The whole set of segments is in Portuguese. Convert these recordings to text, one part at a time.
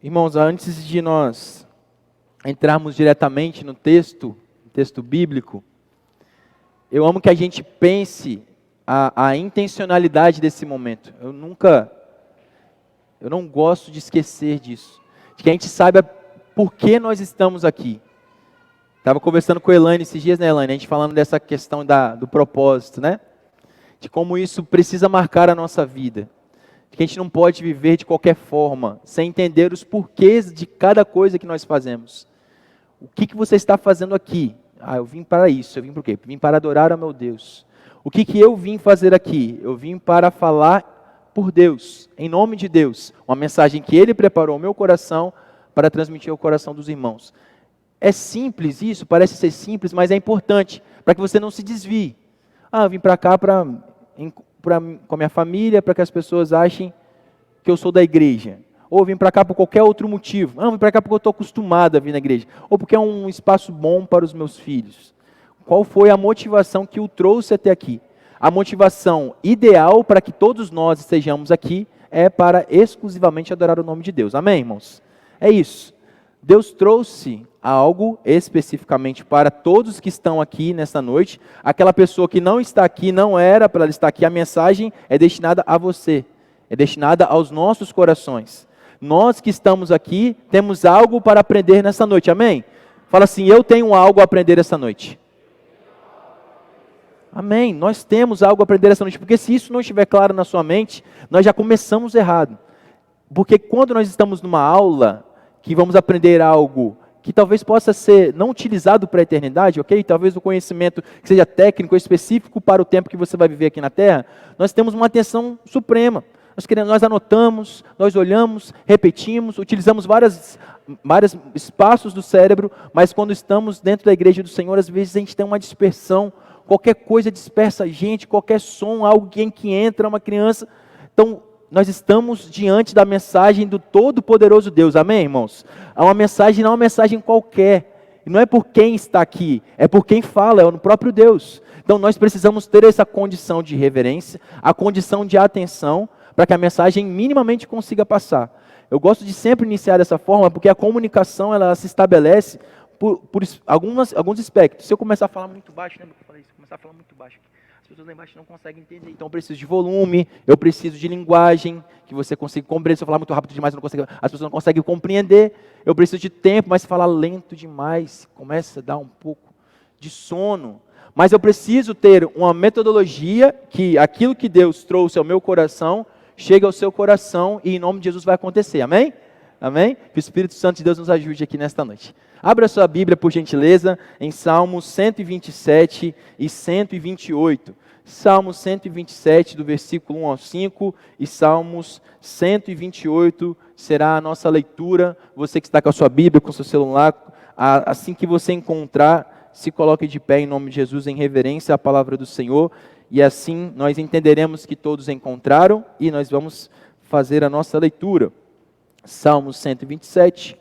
Irmãos, antes de nós entrarmos diretamente no texto bíblico, eu amo que a gente pense a intencionalidade desse momento. Eu não gosto de esquecer disso. De que a gente saiba por que nós estamos aqui. Estava conversando com a Elaine esses dias, né, Elaine? A gente falando dessa questão do propósito, né? De como isso precisa marcar a nossa vida. De que a gente não pode viver de qualquer forma, sem entender os porquês de cada coisa que nós fazemos. O que você está fazendo aqui? Eu vim para isso. Eu vim para o quê? Vim para adorar ao meu Deus. O que eu vim fazer aqui? Eu vim para falar por Deus, em nome de Deus. Uma mensagem que Ele preparou ao meu coração para transmitir ao coração dos irmãos. É simples isso, parece ser simples, mas é importante, para que você não se desvie. Eu vim para cá com a minha família, para que as pessoas achem que eu sou da igreja. Ou vim para cá por qualquer outro motivo. Vim para cá porque eu estou acostumado a vir na igreja. Ou porque é um espaço bom para os meus filhos. Qual foi a motivação que o trouxe até aqui? A motivação ideal para que todos nós estejamos aqui é para exclusivamente adorar o nome de Deus. Amém, irmãos? É isso. Deus trouxe algo especificamente para todos que estão aqui nessa noite. Aquela pessoa que não está aqui, não era para ela estar aqui. A mensagem é destinada a você. É destinada aos nossos corações. Nós que estamos aqui, temos algo para aprender nessa noite. Amém? Fala assim, eu tenho algo a aprender essa noite. Amém? Nós temos algo a aprender essa noite. Porque se isso não estiver claro na sua mente, nós já começamos errado. Porque quando nós estamos numa aula, que vamos aprender algo que talvez possa ser não utilizado para a eternidade, ok? Talvez o conhecimento que seja técnico ou específico para o tempo que você vai viver aqui na Terra, nós temos uma atenção suprema. Nós anotamos, nós olhamos, repetimos, utilizamos vários espaços do cérebro, mas quando estamos dentro da igreja do Senhor, às vezes a gente tem uma dispersão, qualquer coisa dispersa a gente, qualquer som, alguém que entra, uma criança. Então, nós estamos diante da mensagem do Todo-Poderoso Deus, amém, irmãos? É uma mensagem, não é uma mensagem qualquer, e não é por quem está aqui, é por quem fala, é o próprio Deus. Então nós precisamos ter essa condição de reverência, a condição de atenção, para que a mensagem minimamente consiga passar. Eu gosto de sempre iniciar dessa forma, porque a comunicação ela se estabelece por alguns aspectos. Se eu começar a falar muito baixo, lembra que eu falei isso? Começar a falar muito baixo aqui. As pessoas lá embaixo não conseguem entender, então eu preciso de volume, eu preciso de linguagem, que você consiga compreender. Se eu falar muito rápido demais, as pessoas não conseguem compreender. Eu preciso de tempo, mas se falar lento demais, começa a dar um pouco de sono. Mas eu preciso ter uma metodologia que aquilo que Deus trouxe ao meu coração, chegue ao seu coração e em nome de Jesus vai acontecer, amém? Amém? Que o Espírito Santo de Deus nos ajude aqui nesta noite. Abra sua Bíblia, por gentileza, em Salmos 127 e 128. Salmos 127, do versículo 1 ao 5, e Salmos 128 será a nossa leitura. Você que está com a sua Bíblia, com o seu celular, assim que você encontrar, se coloque de pé em nome de Jesus, em reverência à palavra do Senhor. E assim nós entenderemos que todos encontraram e nós vamos fazer a nossa leitura. Salmos 127,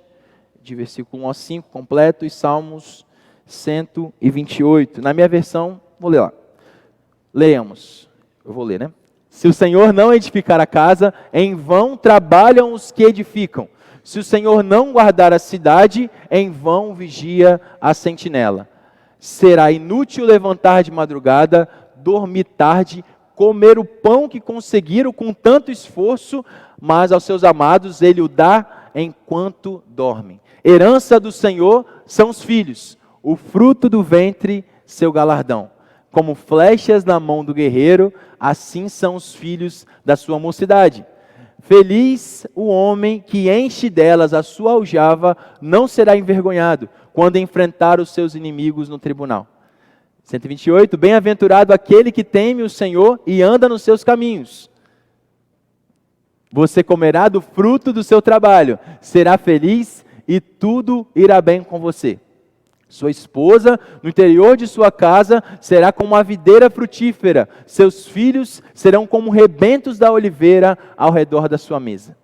de versículo 1 a 5, completo, e Salmos 128. Na minha versão, vou ler lá. Leiamos. Eu vou ler, né? Se o Senhor não edificar a casa, em vão trabalham os que edificam. Se o Senhor não guardar a cidade, em vão vigia a sentinela. Será inútil levantar de madrugada, dormir tarde, comer o pão que conseguiram com tanto esforço, mas aos seus amados ele o dá enquanto dormem. Herança do Senhor são os filhos, o fruto do ventre seu galardão. Como flechas na mão do guerreiro, assim são os filhos da sua mocidade. Feliz o homem que enche delas a sua aljava, não será envergonhado quando enfrentar os seus inimigos no tribunal. 128, bem-aventurado aquele que teme o Senhor e anda nos seus caminhos. Você comerá do fruto do seu trabalho, será feliz e tudo irá bem com você. Sua esposa, no interior de sua casa, será como uma videira frutífera. Seus filhos serão como rebentos da oliveira ao redor da sua mesa.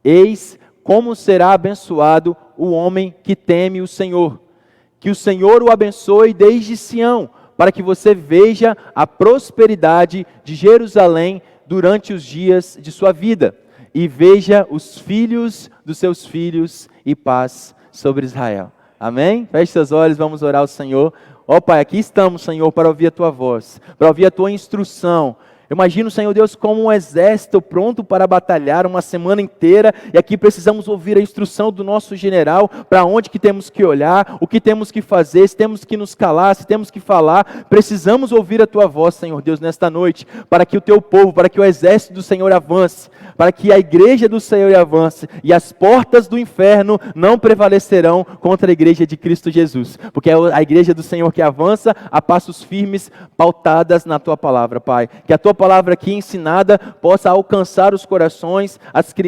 Eis como será abençoado o homem que teme o Senhor. Que o Senhor o abençoe desde Sião, para que você veja a prosperidade de Jerusalém durante os dias de sua vida. e veja os filhos dos seus filhos e paz sobre Israel. Amém? Feche seus olhos, vamos orar ao Senhor. Ó Pai, aqui estamos, Senhor, para ouvir a Tua voz, para ouvir a Tua instrução. Eu imagino, Senhor Deus, como um exército pronto para batalhar uma semana inteira, e aqui precisamos ouvir a instrução do nosso general, para onde que temos que olhar, o que temos que fazer, se temos que nos calar, se temos que falar. Precisamos ouvir a Tua voz, Senhor Deus, nesta noite, para que o Teu povo, para que o exército do Senhor avance, para que a igreja do Senhor avance, e as portas do inferno não prevalecerão contra a igreja de Cristo Jesus, porque é a igreja do Senhor que avança a passos firmes, pautadas na Tua palavra, Pai. Que a Tua palavra aqui ensinada possa alcançar os corações,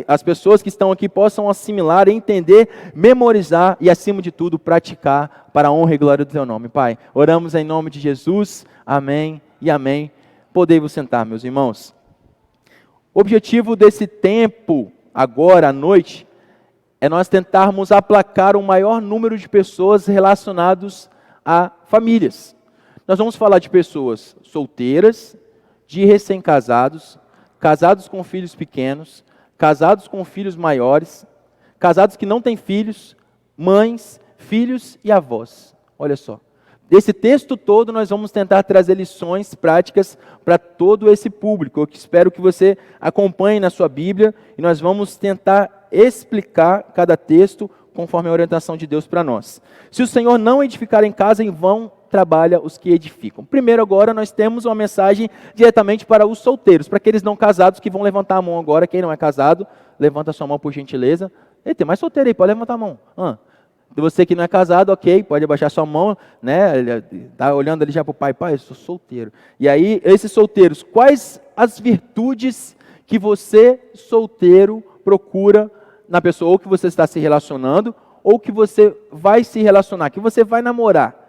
as pessoas que estão aqui possam assimilar, entender, memorizar e, acima de tudo, praticar para a honra e glória do Teu nome, Pai. Oramos em nome de Jesus, amém e amém. Podei-vos sentar, meus irmãos. O objetivo desse tempo, agora à noite, é nós tentarmos aplacar o maior número de pessoas relacionadas a famílias. Nós vamos falar de pessoas solteiras, de recém-casados, casados com filhos pequenos, casados com filhos maiores, casados que não têm filhos, mães, filhos e avós. Olha só. Desse texto todo nós vamos tentar trazer lições práticas para todo esse público. Eu espero que você acompanhe na sua Bíblia e nós vamos tentar explicar cada texto conforme a orientação de Deus para nós. Se o Senhor não edificar em casa, em vão trabalha os que edificam. Primeiro agora nós temos uma mensagem diretamente para os solteiros, para aqueles não casados que vão levantar a mão agora. Quem não é casado, levanta a sua mão por gentileza. Ei, tem mais solteiro aí, pode levantar a mão. Você que não é casado, ok, pode abaixar sua mão, né? Ele está olhando ali já para o pai, eu sou solteiro. E aí, esses solteiros, quais as virtudes que você, solteiro, procura na pessoa, ou que você está se relacionando, ou que você vai se relacionar, que você vai namorar?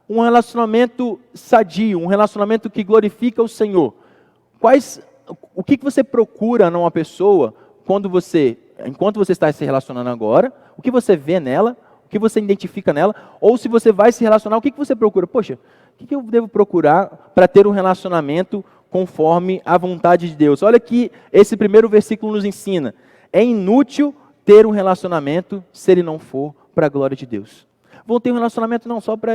Um relacionamento sadio, um relacionamento que glorifica o Senhor. O que você procura numa pessoa enquanto você está se relacionando agora? O que você vê nela? O que você identifica nela? Ou se você vai se relacionar, o que você procura? Poxa, o que eu devo procurar para ter um relacionamento conforme a vontade de Deus? Olha que esse primeiro versículo nos ensina. É inútil ter um relacionamento se ele não for para a glória de Deus. Vou ter um relacionamento não só para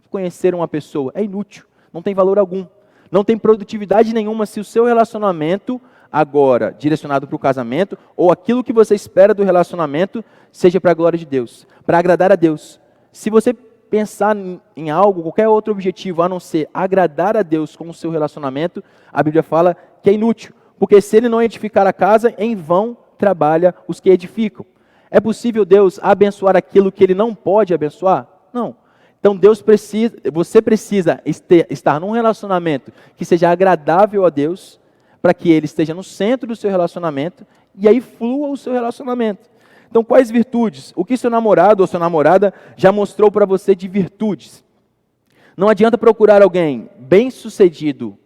conhecer uma pessoa. É inútil, não tem valor algum. Não tem produtividade nenhuma se o seu relacionamento, agora direcionado para o casamento, ou aquilo que você espera do relacionamento, seja para a glória de Deus, para agradar a Deus. Se você pensar em algo, qualquer outro objetivo, a não ser agradar a Deus com o seu relacionamento, a Bíblia fala que é inútil. Porque se ele não edificar a casa, em vão trabalha os que edificam. É possível Deus abençoar aquilo que Ele não pode abençoar? Não. Então você precisa estar num relacionamento que seja agradável a Deus, para que Ele esteja no centro do seu relacionamento, e aí flua o seu relacionamento. Então quais virtudes? O que seu namorado ou sua namorada já mostrou para você de virtudes? Não adianta procurar alguém bem-sucedido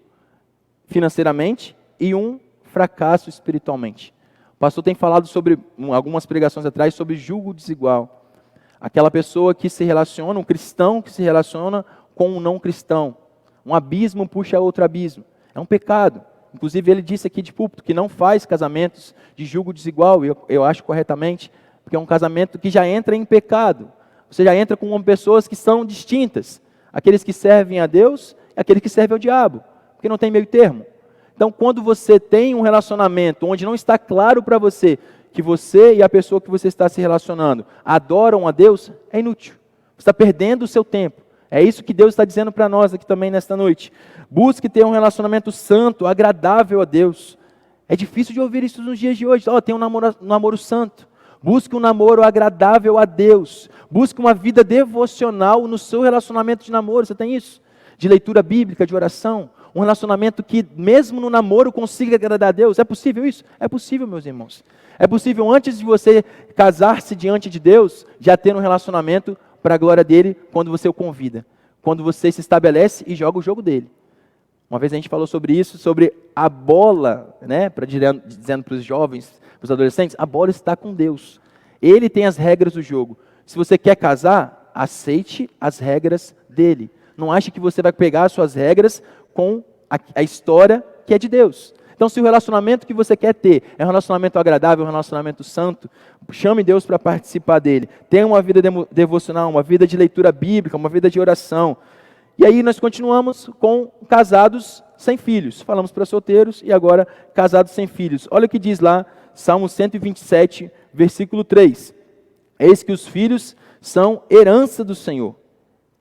financeiramente e um fracasso espiritualmente. O pastor tem falado sobre, algumas pregações atrás, sobre julgo desigual. Aquela pessoa que se relaciona, um cristão que se relaciona com um não cristão. Um abismo puxa outro abismo. É um pecado. Inclusive ele disse aqui de púlpito que não faz casamentos de julgo desigual, e eu acho corretamente, porque é um casamento que já entra em pecado. Você já entra com pessoas que são distintas. Aqueles que servem a Deus e aqueles que servem ao diabo, porque não tem meio termo. Então, quando você tem um relacionamento onde não está claro para você que você e a pessoa que você está se relacionando adoram a Deus, é inútil. Você está perdendo o seu tempo. É isso que Deus está dizendo para nós aqui também nesta noite. Busque ter um relacionamento santo, agradável a Deus. É difícil de ouvir isso nos dias de hoje. Tem um namoro santo. Busque um namoro agradável a Deus. Busque uma vida devocional no seu relacionamento de namoro. Você tem isso? De leitura bíblica, de oração. Um relacionamento que mesmo no namoro consiga agradar a Deus. É possível isso? É possível, meus irmãos. É possível antes de você casar-se diante de Deus, já ter um relacionamento para a glória dele quando você o convida. Quando você se estabelece e joga o jogo dele. Uma vez a gente falou sobre isso, sobre a bola, né? Dizendo para os jovens, para os adolescentes, a bola está com Deus. Ele tem as regras do jogo. Se você quer casar, aceite as regras dele. Não ache que você vai pegar as suas regras com a história que é de Deus. Então, se o relacionamento que você quer ter é um relacionamento agradável, um relacionamento santo, chame Deus para participar dele. Tenha uma vida devocional, uma vida de leitura bíblica, uma vida de oração. E aí nós continuamos com casados sem filhos. Falamos para solteiros e agora casados sem filhos. Olha o que diz lá, Salmo 127, versículo 3. Eis que os filhos são herança do Senhor.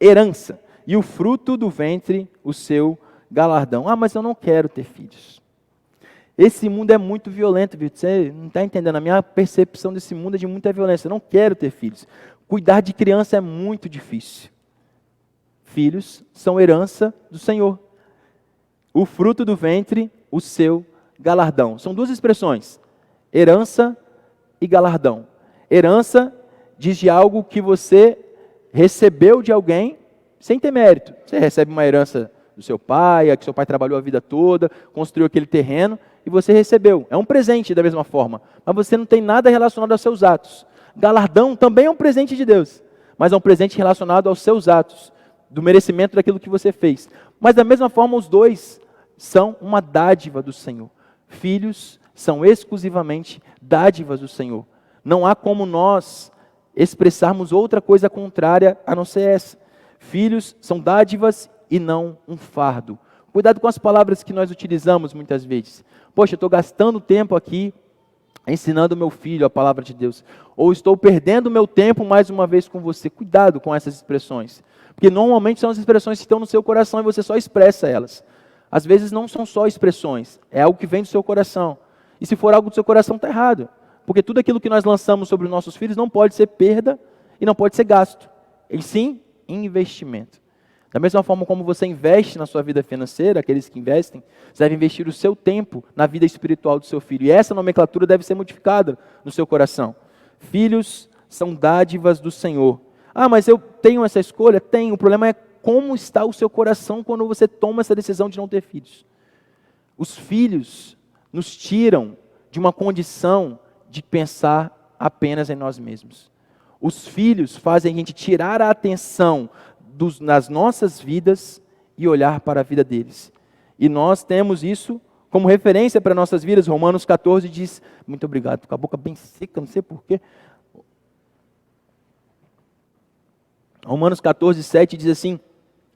Herança. E o fruto do ventre, o seu galardão. Ah, mas eu não quero ter filhos. Esse mundo é muito violento, viu? Você não está entendendo. A minha percepção desse mundo é de muita violência. Eu não quero ter filhos. Cuidar de criança é muito difícil. Filhos são herança do Senhor. O fruto do ventre, o seu galardão. São duas expressões. Herança e galardão. Herança diz de algo que você recebeu de alguém sem ter mérito. Você recebe uma herança do seu pai, que seu pai trabalhou a vida toda, construiu aquele terreno e você recebeu. É um presente da mesma forma, mas você não tem nada relacionado aos seus atos. Galardão também é um presente de Deus, mas é um presente relacionado aos seus atos, do merecimento daquilo que você fez. Mas da mesma forma os dois são uma dádiva do Senhor. Filhos são exclusivamente dádivas do Senhor. Não há como nós expressarmos outra coisa contrária a não ser essa. Filhos são dádivas e não um fardo. Cuidado com as palavras que nós utilizamos muitas vezes. Poxa, eu estou gastando tempo aqui ensinando meu filho a palavra de Deus. Ou estou perdendo meu tempo mais uma vez com você. Cuidado com essas expressões. Porque normalmente são as expressões que estão no seu coração e você só expressa elas. Às vezes não são só expressões, é algo que vem do seu coração. E se for algo do seu coração, está errado. Porque tudo aquilo que nós lançamos sobre os nossos filhos não pode ser perda e não pode ser gasto. E sim, investimento. Da mesma forma como você investe na sua vida financeira, aqueles que investem, você deve investir o seu tempo na vida espiritual do seu filho. E essa nomenclatura deve ser modificada no seu coração. Filhos são dádivas do Senhor. Ah, mas eu tenho essa escolha? Tenho. O problema é como está o seu coração quando você toma essa decisão de não ter filhos. Os filhos nos tiram de uma condição de pensar apenas em nós mesmos. Os filhos fazem a gente tirar a atenção nas nossas vidas e olhar para a vida deles. E nós temos isso como referência para nossas vidas. Romanos 14 diz, muito obrigado, estou com a boca bem seca, não sei porquê. Romanos 14, 7 diz assim,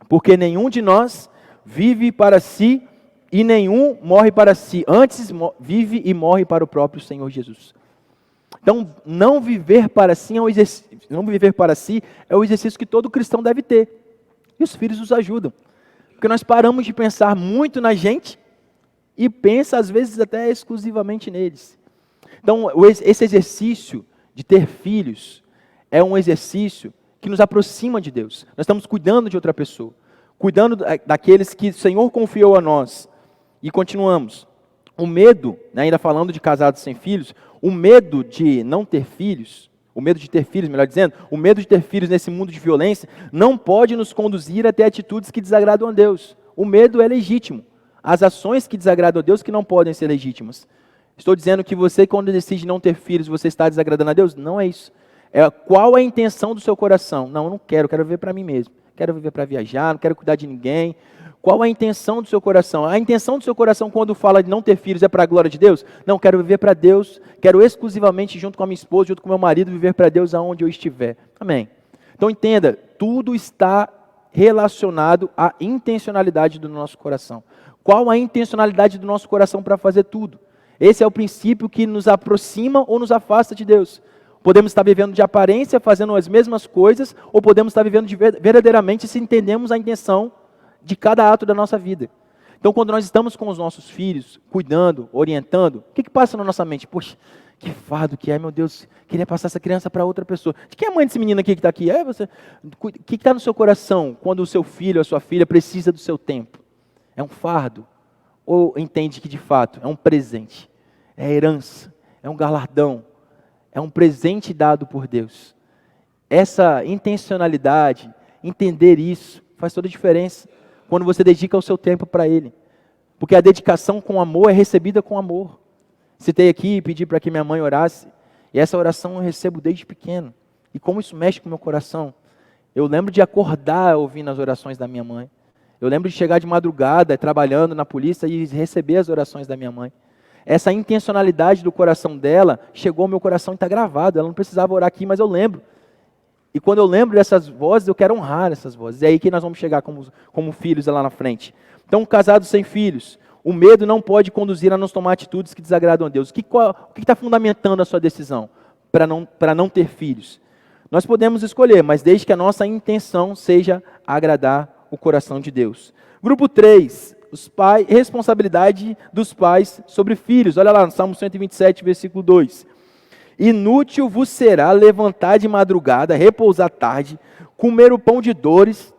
porque nenhum de nós vive para si e nenhum morre para si. Antes vive e morre para o próprio Senhor Jesus. Então, não viver para si é o exercício que todo cristão deve ter. E os filhos nos ajudam. Porque nós paramos de pensar muito na gente e pensa, às vezes, até exclusivamente neles. Então, esse exercício de ter filhos é um exercício que nos aproxima de Deus. Nós estamos cuidando de outra pessoa. Cuidando daqueles que o Senhor confiou a nós. E continuamos. O medo, ainda falando de casados sem filhos, o medo de não ter filhos, o medo de ter filhos, melhor dizendo, o medo de ter filhos nesse mundo de violência, não pode nos conduzir a ter atitudes que desagradam a Deus. O medo é legítimo. As ações que desagradam a Deus que não podem ser legítimas. Estou dizendo que você, quando decide não ter filhos, você está desagradando a Deus? Não é isso. Qual é a intenção do seu coração? Não, eu não quero viver para mim mesmo. Quero viver para viajar, não quero cuidar de ninguém. Qual a intenção do seu coração? A intenção do seu coração quando fala de não ter filhos é para a glória de Deus? Não, quero viver para Deus, quero exclusivamente junto com a minha esposa, junto com o meu marido, viver para Deus aonde eu estiver. Amém. Então entenda, tudo está relacionado à intencionalidade do nosso coração. Qual a intencionalidade do nosso coração para fazer tudo? Esse é o princípio que nos aproxima ou nos afasta de Deus. Podemos estar vivendo de aparência, fazendo as mesmas coisas, ou podemos estar vivendo verdadeiramente se entendemos a intenção de cada ato da nossa vida. Então, quando nós estamos com os nossos filhos, cuidando, orientando, o que passa na nossa mente? Poxa, que fardo que é, meu Deus, queria passar essa criança para outra pessoa. De quem é a mãe desse menino aqui que está aqui? O que está no seu coração quando o seu filho ou a sua filha precisa do seu tempo? É um fardo? Ou entende que de fato é um presente? É herança? É um galardão? É um presente dado por Deus? Essa intencionalidade, entender isso, faz toda a diferença quando você dedica o seu tempo para Ele. Porque a dedicação com amor é recebida com amor. Citei aqui e pedi para que minha mãe orasse, e essa oração eu recebo desde pequeno. E como isso mexe com o meu coração. Eu lembro de acordar ouvindo as orações da minha mãe. Eu lembro de chegar de madrugada, trabalhando na polícia e receber as orações da minha mãe. Essa intencionalidade do coração dela chegou ao meu coração e está gravado. Ela não precisava orar aqui, mas eu lembro. E quando eu lembro dessas vozes, eu quero honrar essas vozes. É aí que nós vamos chegar como filhos lá na frente. Então, casados sem filhos, o medo não pode conduzir a nos tomar atitudes que desagradam a Deus. O que está fundamentando a sua decisão para não ter filhos? Nós podemos escolher, mas desde que a nossa intenção seja agradar o coração de Deus. Grupo 3, responsabilidade dos pais sobre filhos. Olha lá no Salmo 127, versículo 2. Inútil vos será levantar de madrugada, repousar tarde, comer o pão de dores,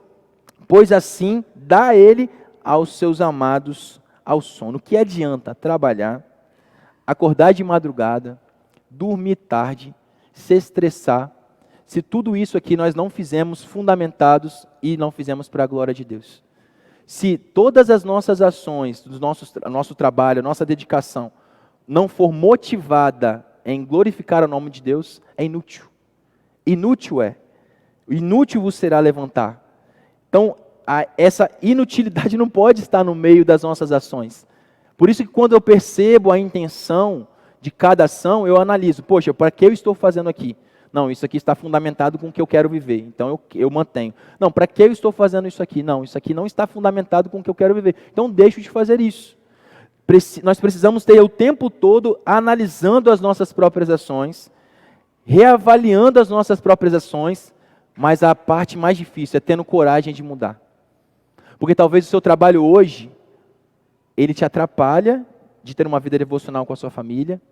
pois assim dá ele aos seus amados ao sono. O que adianta trabalhar, acordar de madrugada, dormir tarde, se estressar, se tudo isso aqui nós não fizemos fundamentados e não fizemos para a glória de Deus? Se todas as nossas ações, nosso trabalho, nossa dedicação, não for motivada em glorificar o nome de Deus, é inútil. Inútil vos será levantar. Então, essa inutilidade não pode estar no meio das nossas ações. Por isso que quando eu percebo a intenção de cada ação, eu analiso, poxa, para que eu estou fazendo aqui? Não, isso aqui está fundamentado com o que eu quero viver, então eu mantenho. Não, para que eu estou fazendo isso aqui? Não, isso aqui não está fundamentado com o que eu quero viver, então deixo de fazer isso. Nós precisamos ter o tempo todo analisando as nossas próprias ações, reavaliando as nossas próprias ações, mas a parte mais difícil é tendo coragem de mudar. Porque talvez o seu trabalho hoje, ele te atrapalha de ter uma vida devocional com a sua família,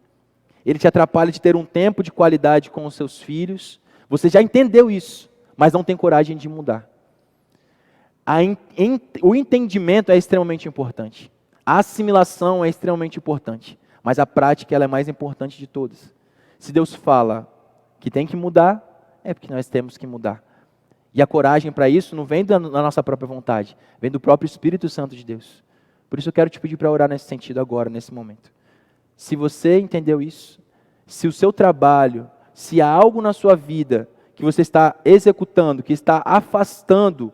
ele te atrapalha de ter um tempo de qualidade com os seus filhos. Você já entendeu isso, mas não tem coragem de mudar. O entendimento é extremamente importante. A assimilação é extremamente importante. Mas a prática ela é mais importante de todas. Se Deus fala que tem que mudar, é porque nós temos que mudar. E a coragem para isso não vem da nossa própria vontade, vem do próprio Espírito Santo de Deus. Por isso eu quero te pedir para orar nesse sentido agora, nesse momento. Se você entendeu isso, se o seu trabalho, se há algo na sua vida que você está executando, que está afastando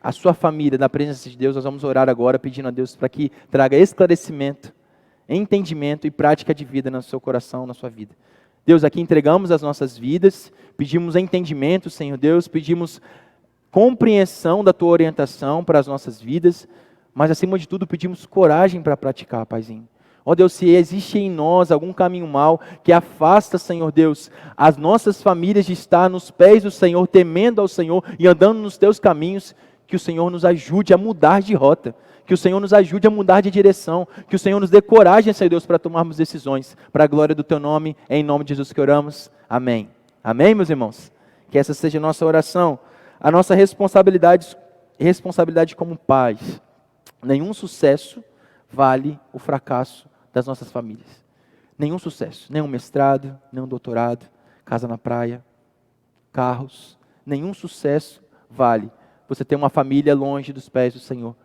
a sua família da presença de Deus, nós vamos orar agora pedindo a Deus para que traga esclarecimento, entendimento e prática de vida no seu coração, na sua vida. Deus, aqui entregamos as nossas vidas, pedimos entendimento, Senhor Deus, pedimos compreensão da Tua orientação para as nossas vidas, mas acima de tudo pedimos coragem para praticar, Paizinho. Ó Deus, se existe em nós algum caminho mau que afasta, Senhor Deus, as nossas famílias de estar nos pés do Senhor, temendo ao Senhor e andando nos Teus caminhos, que o Senhor nos ajude a mudar de rota, que o Senhor nos ajude a mudar de direção, que o Senhor nos dê coragem, Senhor Deus, para tomarmos decisões, para a glória do Teu nome, em nome de Jesus que oramos. Amém. Amém, meus irmãos? Que essa seja a nossa oração, a nossa responsabilidade como pais. Nenhum sucesso vale o fracasso das nossas famílias. Nenhum sucesso, nenhum mestrado, nenhum doutorado, casa na praia, carros, nenhum sucesso vale você ter uma família longe dos pés do Senhor.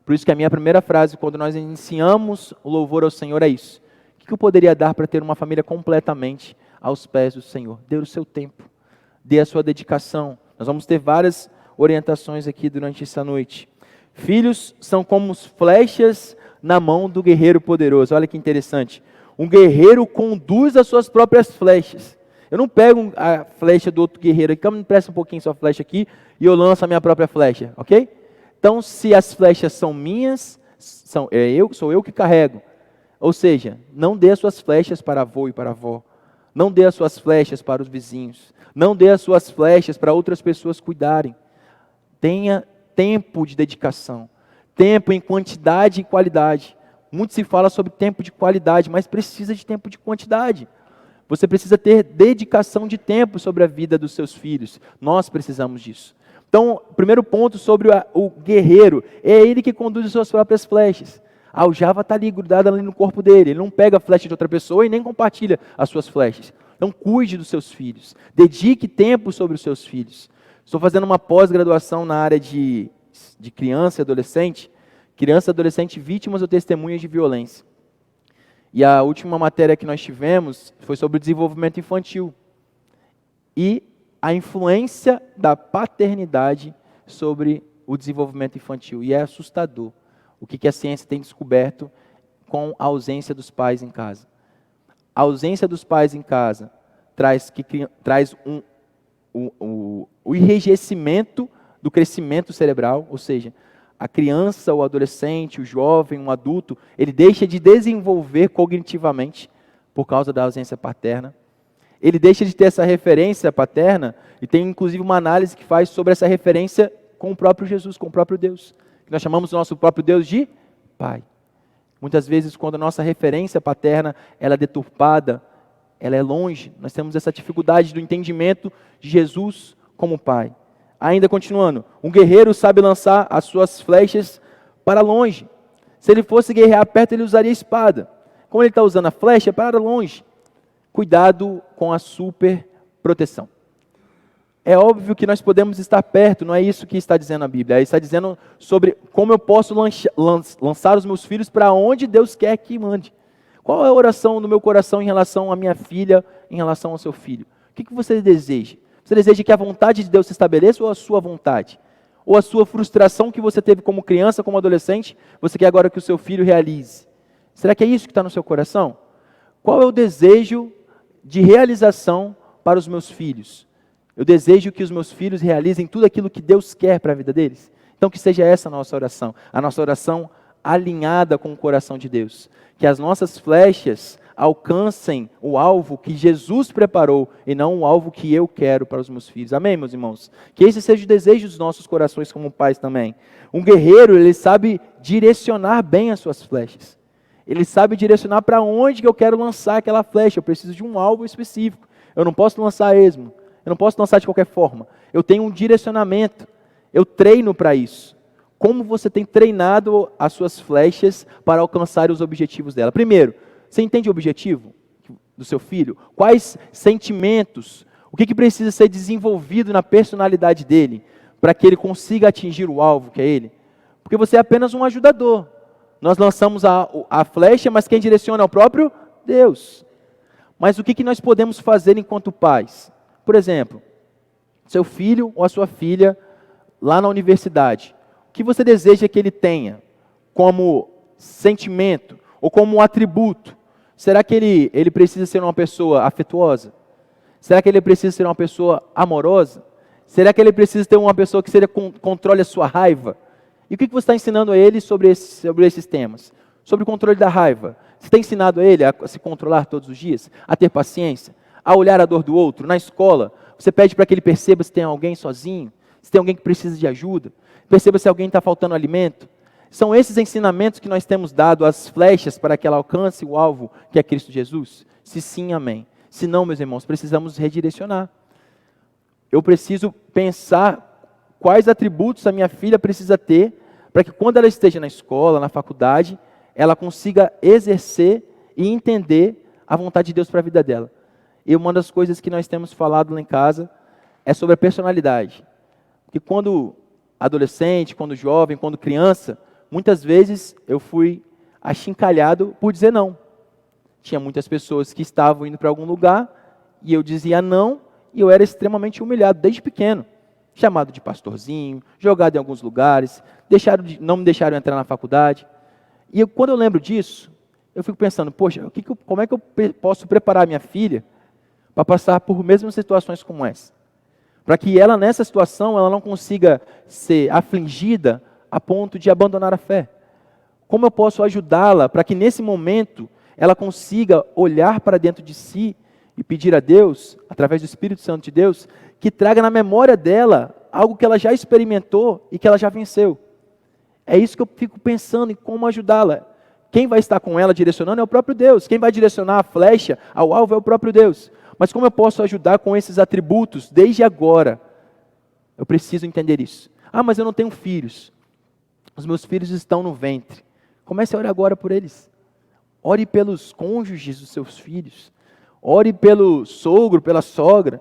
Por isso que a minha primeira frase, quando nós iniciamos o louvor ao Senhor, é isso. O que eu poderia dar para ter uma família completamente aos pés do Senhor? Dê o seu tempo, dê a sua dedicação. Nós vamos ter várias orientações aqui durante essa noite. Filhos são como flechas na mão do guerreiro poderoso. Olha que interessante. Um guerreiro conduz as suas próprias flechas. Eu não pego a flecha do outro guerreiro aqui, me empresta um pouquinho sua flecha aqui e eu lanço a minha própria flecha, ok? Então, se as flechas são minhas, sou eu que carrego. Ou seja, não dê as suas flechas para avô e para avó. Não dê as suas flechas para os vizinhos. Não dê as suas flechas para outras pessoas cuidarem. Tenha tempo de dedicação. Tempo em quantidade e qualidade. Muito se fala sobre tempo de qualidade, mas precisa de tempo de quantidade. Você precisa ter dedicação de tempo sobre a vida dos seus filhos. Nós precisamos disso. Então, primeiro ponto sobre o guerreiro, é ele que conduz as suas próprias flechas. A aljava está ali grudada ali no corpo dele, ele não pega a flecha de outra pessoa e nem compartilha as suas flechas. Então, cuide dos seus filhos, dedique tempo sobre os seus filhos. Estou fazendo uma pós-graduação na área de criança e adolescente vítimas ou testemunhas de violência. E a última matéria que nós tivemos foi sobre o desenvolvimento infantil e a influência da paternidade sobre o desenvolvimento infantil. E é assustador o que a ciência tem descoberto com a ausência dos pais em casa. A ausência dos pais em casa traz o enrijecimento do crescimento cerebral, ou seja, a criança, o adolescente, o jovem, um adulto, ele deixa de desenvolver cognitivamente por causa da ausência paterna. Ele deixa de ter essa referência paterna, e tem inclusive uma análise que faz sobre essa referência com o próprio Jesus, com o próprio Deus, que nós chamamos o nosso próprio Deus de Pai. Muitas vezes, quando a nossa referência paterna ela é deturpada, ela é longe, nós temos essa dificuldade do entendimento de Jesus como Pai. Ainda continuando, um guerreiro sabe lançar as suas flechas para longe. Se ele fosse guerrear perto, ele usaria a espada. Como ele está usando a flecha, para longe. Cuidado com a super proteção. É óbvio que nós podemos estar perto, não é isso que está dizendo a Bíblia. Ele está dizendo sobre como eu posso lançar os meus filhos para onde Deus quer que mande. Qual é a oração no meu coração em relação à minha filha, em relação ao seu filho? O que você deseja? Você deseja que a vontade de Deus se estabeleça ou a sua vontade? Ou a sua frustração que você teve como criança, como adolescente, você quer agora que o seu filho realize? Será que é isso que está no seu coração? Qual é o desejo de realização para os meus filhos? Eu desejo que os meus filhos realizem tudo aquilo que Deus quer para a vida deles. Então que seja essa a nossa oração alinhada com o coração de Deus. Que as nossas flechas alcancem o alvo que Jesus preparou e não o alvo que eu quero para os meus filhos. Amém, meus irmãos? Que esse seja o desejo dos nossos corações como pais também. Um guerreiro, ele sabe direcionar bem as suas flechas. Ele sabe direcionar para onde que eu quero lançar aquela flecha. Eu preciso de um alvo específico. Eu não posso lançar a esmo. Eu não posso lançar de qualquer forma. Eu tenho um direcionamento. Eu treino para isso. Como você tem treinado as suas flechas para alcançar os objetivos dela? Primeiro, você entende o objetivo do seu filho? Quais sentimentos? O que precisa ser desenvolvido na personalidade dele para que ele consiga atingir o alvo que é ele? Porque você é apenas um ajudador. Nós lançamos a flecha, mas quem direciona é o próprio Deus. Mas o que nós podemos fazer enquanto pais? Por exemplo, seu filho ou a sua filha lá na universidade. O que você deseja que ele tenha como sentimento ou como atributo? Será que ele precisa ser uma pessoa afetuosa? Será que ele precisa ser uma pessoa amorosa? Será que ele precisa ter uma pessoa que controle a sua raiva? E o que você está ensinando a ele sobre esses temas? Sobre o controle da raiva. Você tem ensinado a ele a se controlar todos os dias? A ter paciência? A olhar a dor do outro? Na escola, você pede para que ele perceba se tem alguém sozinho? Se tem alguém que precisa de ajuda? Perceba se alguém está faltando alimento? São esses ensinamentos que nós temos dado às flechas para que ela alcance o alvo que é Cristo Jesus? Se sim, amém. Se não, meus irmãos, precisamos redirecionar. Eu preciso pensar quais atributos a minha filha precisa ter para que quando ela esteja na escola, na faculdade, ela consiga exercer e entender a vontade de Deus para a vida dela. E uma das coisas que nós temos falado lá em casa é sobre a personalidade. Porque quando adolescente, quando jovem, quando criança, muitas vezes eu fui achincalhado por dizer não. Tinha muitas pessoas que estavam indo para algum lugar e eu dizia não e eu era extremamente humilhado desde pequeno. Chamado de pastorzinho, jogado em alguns lugares, não me deixaram entrar na faculdade. E quando eu lembro disso, eu fico pensando, poxa, como é que eu posso preparar minha filha para passar por mesmas situações como essa? Para que ela, nessa situação, ela não consiga ser afligida a ponto de abandonar a fé. Como eu posso ajudá-la para que nesse momento ela consiga olhar para dentro de si e pedir a Deus, através do Espírito Santo de Deus, que traga na memória dela algo que ela já experimentou e que ela já venceu. É isso que eu fico pensando em como ajudá-la. Quem vai estar com ela direcionando é o próprio Deus. Quem vai direcionar a flecha ao alvo é o próprio Deus. Mas como eu posso ajudar com esses atributos desde agora? Eu preciso entender isso. Ah, mas eu não tenho filhos. Os meus filhos estão no ventre. Comece a orar agora por eles. Ore pelos cônjuges dos seus filhos. Ore pelo sogro, pela sogra.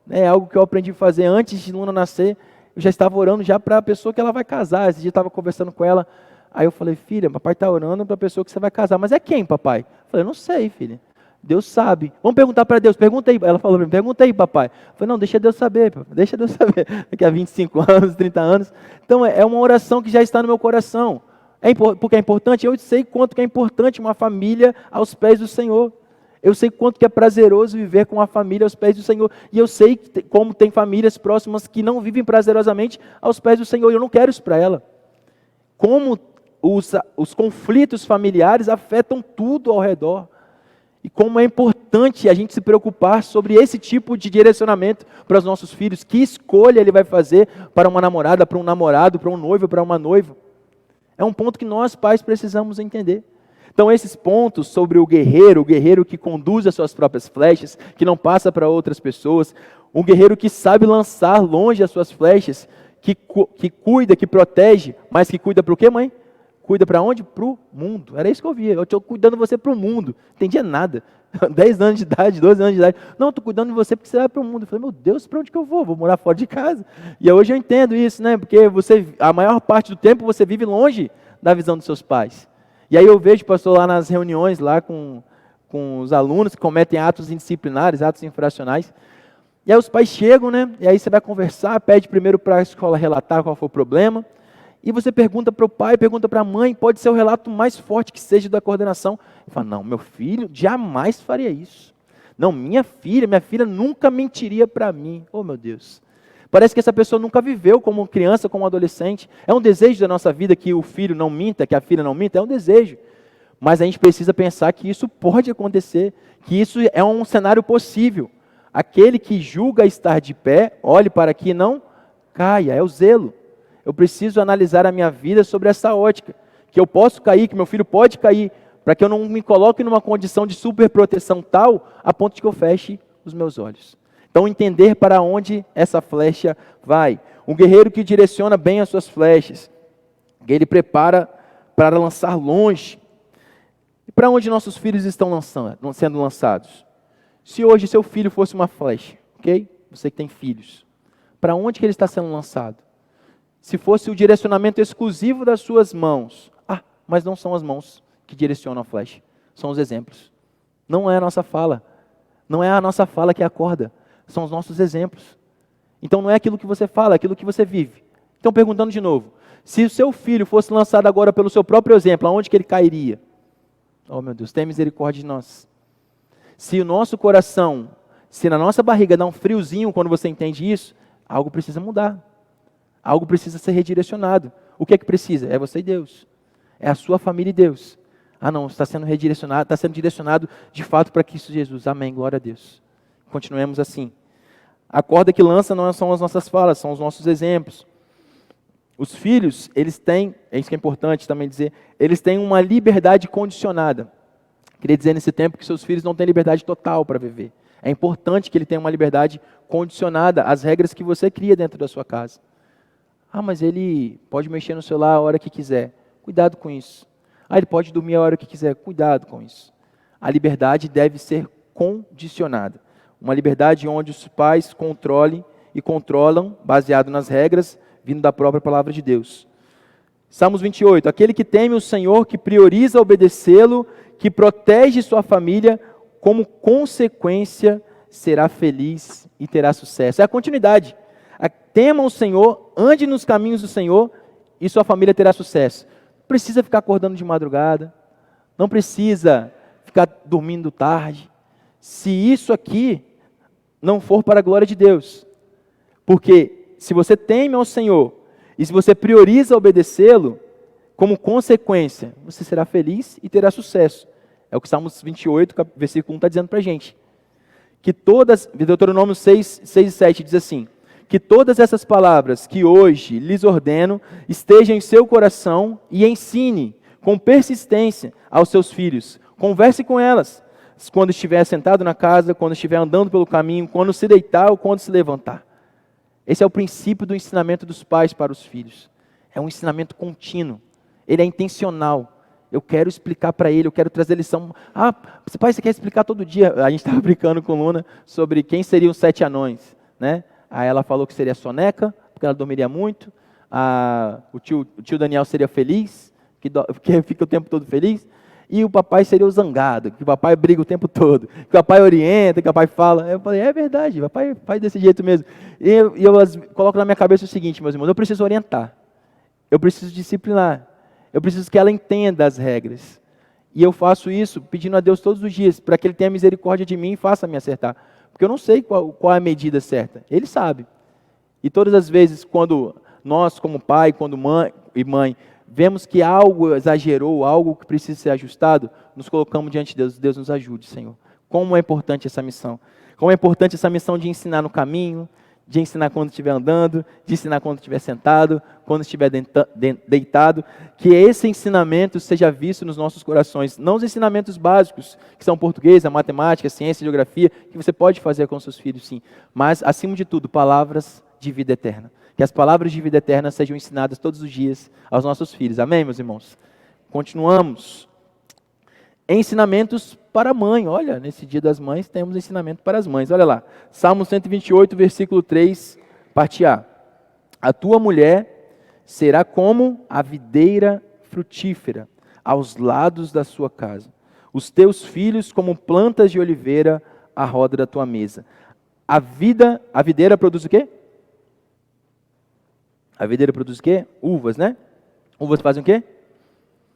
É algo que eu aprendi a fazer antes de Luna nascer. Eu já estava orando já para a pessoa que ela vai casar. Esse dia eu estava conversando com ela. Aí eu falei, filha, papai está orando para a pessoa que você vai casar. Mas é quem, papai? Eu falei, não sei, filha. Deus sabe. Vamos perguntar para Deus, pergunta aí. Ela falou para mim, pergunta aí, papai. Eu falei, não, deixa Deus saber, papai. Deixa Deus saber. Daqui a 25 anos, 30 anos. Então é uma oração que já está no meu coração. Porque é importante? Eu sei quanto que é importante uma família aos pés do Senhor. Eu sei quanto que é prazeroso viver com uma família aos pés do Senhor. E eu sei como tem famílias próximas que não vivem prazerosamente aos pés do Senhor. E eu não quero isso para ela. Como os conflitos familiares afetam tudo ao redor. E como é importante a gente se preocupar sobre esse tipo de direcionamento para os nossos filhos. Que escolha ele vai fazer para uma namorada, para um namorado, para um noivo, para uma noiva. É um ponto que nós pais precisamos entender. Então esses pontos sobre o guerreiro que conduz as suas próprias flechas, que não passa para outras pessoas, um guerreiro que sabe lançar longe as suas flechas, que cuida, que protege, mas que cuida para o quê, mãe? Cuida para onde? Para o mundo. Era isso que eu via. Eu estou cuidando de você para o mundo. Não entendia nada. 10 anos de idade, 12 anos de idade. Não, estou cuidando de você porque você vai para o mundo. Eu falei, meu Deus, para onde que eu vou? Vou morar fora de casa. E hoje eu entendo isso, né? Porque a maior parte do tempo você vive longe da visão dos seus pais. E aí eu vejo, pastor, lá nas reuniões, lá com os alunos que cometem atos indisciplinares, atos infracionais. E aí os pais chegam, né? E aí você vai conversar, pede primeiro para a escola relatar qual foi o problema. E você pergunta para o pai, pergunta para a mãe, pode ser o relato mais forte que seja da coordenação. Ele fala, não, meu filho jamais faria isso. Não, minha filha nunca mentiria para mim. Oh, meu Deus. Parece que essa pessoa nunca viveu como criança, como adolescente. É um desejo da nossa vida que o filho não minta, que a filha não minta, é um desejo. Mas a gente precisa pensar que isso pode acontecer, que isso é um cenário possível. Aquele que julga estar de pé, olhe para que não caia, é o zelo. Eu preciso analisar a minha vida sobre essa ótica, que eu posso cair, que meu filho pode cair, para que eu não me coloque numa condição de superproteção tal, a ponto de que eu feche os meus olhos. Então, entender para onde essa flecha vai. Um guerreiro que direciona bem as suas flechas, ele prepara para lançar longe. E para onde nossos filhos estão sendo lançados? Se hoje seu filho fosse uma flecha, ok? Você que tem filhos, para onde que ele está sendo lançado? Se fosse o direcionamento exclusivo das suas mãos, mas não são as mãos que direcionam a flecha, são os exemplos. Não é a nossa fala, não é a nossa fala que acorda, são os nossos exemplos. Então não é aquilo que você fala, é aquilo que você vive. Então perguntando de novo, se o seu filho fosse lançado agora pelo seu próprio exemplo, aonde que ele cairia? Oh meu Deus, tenha misericórdia de nós. Se o nosso coração, se na nossa barriga dá um friozinho quando você entende isso, algo precisa mudar. Algo precisa ser redirecionado. O que é que precisa? É você e Deus. É a sua família e Deus. Não, está sendo redirecionado, está sendo direcionado de fato para Cristo Jesus. Amém, glória a Deus. Continuemos assim. A corda que lança não são as nossas falas, são os nossos exemplos. Os filhos, eles têm, é isso que é importante também dizer, eles têm uma liberdade condicionada. Queria dizer nesse tempo que seus filhos não têm liberdade total para viver. É importante que ele tenha uma liberdade condicionada às regras que você cria dentro da sua casa. Mas ele pode mexer no celular a hora que quiser. Cuidado com isso. Ele pode dormir a hora que quiser. Cuidado com isso. A liberdade deve ser condicionada. Uma liberdade onde os pais controlem e controlam, baseado nas regras, vindo da própria palavra de Deus. Salmos 28. Aquele que teme o Senhor, que prioriza obedecê-lo, que protege sua família, como consequência será feliz e terá sucesso. É a continuidade. Tema o Senhor, ande nos caminhos do Senhor e sua família terá sucesso. Não precisa ficar acordando de madrugada, não precisa ficar dormindo tarde, se isso aqui não for para a glória de Deus. Porque se você teme ao Senhor e se você prioriza obedecê-lo, como consequência, você será feliz e terá sucesso. É o que Salmos 28, versículo 1 está dizendo para a gente. Que todas, Deuteronômio 6 e 7 diz assim, que todas essas palavras que hoje lhes ordeno estejam em seu coração e ensine com persistência aos seus filhos. Converse com elas quando estiver sentado na casa, quando estiver andando pelo caminho, quando se deitar ou quando se levantar. Esse é o princípio do ensinamento dos pais para os filhos. É um ensinamento contínuo. Ele é intencional. Eu quero explicar para ele, eu quero trazer lição. Pai, você quer explicar todo dia? A gente estava brincando com Luna sobre quem seriam os 7 anões, né? Aí ela falou que seria a Soneca, porque ela dormiria muito. O tio Daniel seria feliz, que fica o tempo todo feliz. E o papai seria o zangado, que o papai briga o tempo todo, que o papai orienta, que o papai fala. Eu falei, é verdade, o papai faz desse jeito mesmo. E eu coloco na minha cabeça o seguinte, meus irmãos, eu preciso orientar, eu preciso disciplinar, eu preciso que ela entenda as regras. E eu faço isso pedindo a Deus todos os dias, para que Ele tenha misericórdia de mim e faça me acertar. Porque eu não sei qual é a medida certa, Ele sabe. E todas as vezes, quando nós, como pai, quando mãe e mãe, vemos que algo exagerou, algo que precisa ser ajustado, nos colocamos diante de Deus. Deus nos ajude, Senhor. Como é importante essa missão. Como é importante essa missão de ensinar no caminho, de ensinar quando estiver andando, de ensinar quando estiver sentado, quando estiver deitado. Que esse ensinamento seja visto nos nossos corações. Não os ensinamentos básicos, que são português, a matemática, a ciência, a geografia, que você pode fazer com seus filhos, sim. Mas, acima de tudo, palavras de vida eterna. Que as palavras de vida eterna sejam ensinadas todos os dias aos nossos filhos. Amém, meus irmãos? Continuamos. Ensinamentos para a mãe. Olha, nesse dia das mães temos ensinamento para as mães. Olha lá. Salmo 128, versículo 3, parte A. A tua mulher será como a videira frutífera aos lados da sua casa. Os teus filhos como plantas de oliveira à roda da tua mesa. A videira produz o quê? A videira produz o quê? Uvas, né? Uvas fazem o quê?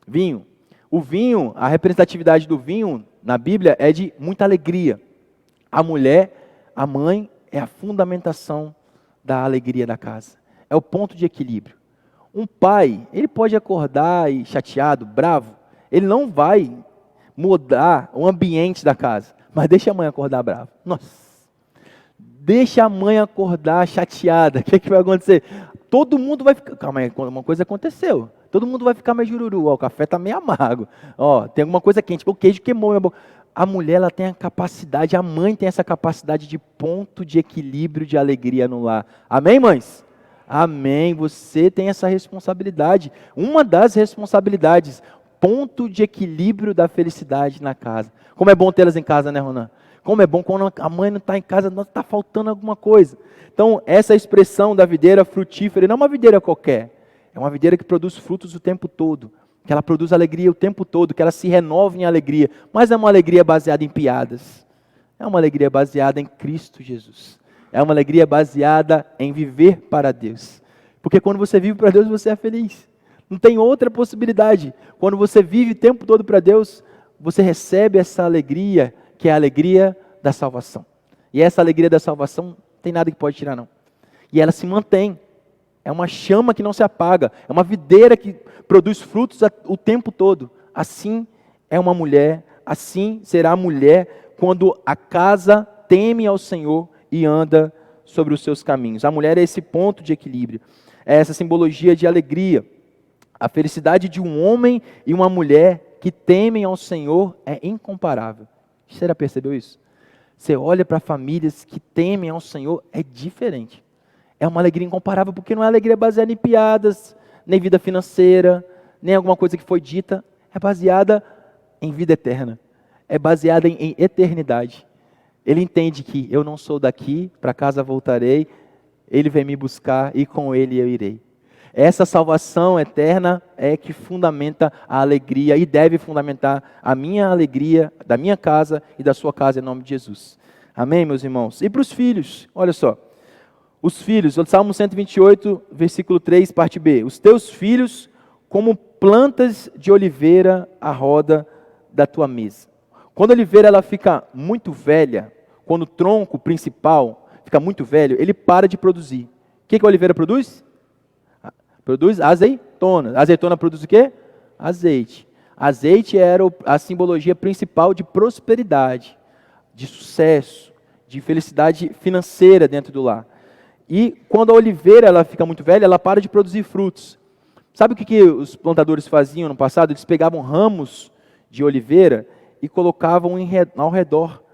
Vinho. O vinho, a representatividade do vinho na Bíblia é de muita alegria. A mulher, a mãe, é a fundamentação da alegria da casa. É o ponto de equilíbrio. Um pai, ele pode acordar e chateado, bravo. Ele não vai mudar o ambiente da casa. Mas deixa a mãe acordar brava. Nossa. Deixa a mãe acordar chateada. O que vai acontecer? Todo mundo vai ficar... Calma aí, uma coisa aconteceu. Todo mundo vai ficar mais jururu. Ó, o café está meio amargo. Ó, tem alguma coisa quente. O queijo queimou minha boca. A mulher, ela tem a capacidade, a mãe tem essa capacidade de ponto de equilíbrio, de alegria no lar. Amém, mães? Amém. Você tem essa responsabilidade. Uma das responsabilidades, ponto de equilíbrio da felicidade na casa. Como é bom tê-las em casa, né, Ronan? Como é bom quando a mãe não está em casa, não está faltando alguma coisa. Então, essa expressão da videira frutífera não é uma videira qualquer. É uma videira que produz frutos o tempo todo. Que ela produz alegria o tempo todo, que ela se renova em alegria. Mas é uma alegria baseada em piadas. É uma alegria baseada em Cristo Jesus. É uma alegria baseada em viver para Deus. Porque quando você vive para Deus, você é feliz. Não tem outra possibilidade. Quando você vive o tempo todo para Deus, você recebe essa alegria, que é a alegria da salvação. E essa alegria da salvação não tem nada que pode tirar, não. E ela se mantém. É uma chama que não se apaga. É uma videira que produz frutos o tempo todo. Assim é uma mulher, assim será a mulher quando a casa teme ao Senhor e anda sobre os seus caminhos. A mulher é esse ponto de equilíbrio. É essa simbologia de alegria. A felicidade de um homem e uma mulher que temem ao Senhor é incomparável. Você já percebeu isso? Você olha para famílias que temem ao Senhor, é diferente. É uma alegria incomparável, porque não é alegria baseada em piadas, nem vida financeira, nem alguma coisa que foi dita. É baseada em vida eterna. É baseada em eternidade. Ele entende que eu não sou daqui, para casa voltarei, ele vem me buscar e com ele eu irei. Essa salvação eterna é que fundamenta a alegria e deve fundamentar a minha alegria, da minha casa e da sua casa, em nome de Jesus. Amém, meus irmãos? E para os filhos, olha só. Os filhos, o Salmo 128, versículo 3, parte B. Os teus filhos como plantas de oliveira à roda da tua mesa. Quando a oliveira ela fica muito velha, quando o tronco principal fica muito velho, ele para de produzir. O que a oliveira produz? Produz azeitona. A azeitona produz o quê? Azeite. Azeite era a simbologia principal de prosperidade, de sucesso, de felicidade financeira dentro do lar. E quando a oliveira ela fica muito velha, ela para de produzir frutos. Sabe o que os plantadores faziam no passado? Eles pegavam ramos de oliveira e colocavam ao redor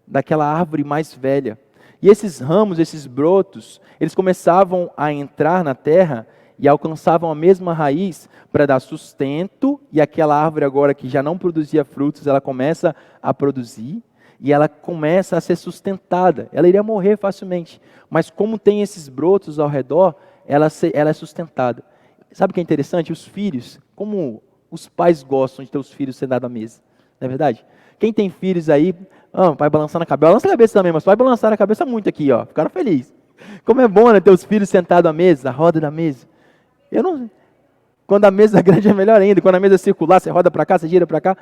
daquela árvore mais velha. E esses ramos, esses brotos, eles começavam a entrar na terra e alcançavam a mesma raiz para dar sustento, e aquela árvore agora que já não produzia frutos, ela começa a produzir, e ela começa a ser sustentada. Ela iria morrer facilmente, mas como tem esses brotos ao redor, ela é sustentada. Sabe o que é interessante? Os filhos, como os pais gostam de ter os filhos sentados à mesa, não é verdade? Quem tem filhos aí, o pai balançando a cabeça, balança a cabeça também, mas o pai balançaram a cabeça muito aqui, ó, ficaram felizes. Como é bom, né, ter os filhos sentados à mesa, à roda da mesa. Quando a mesa é grande é melhor ainda, quando a mesa é circular, você roda para cá, você gira para cá.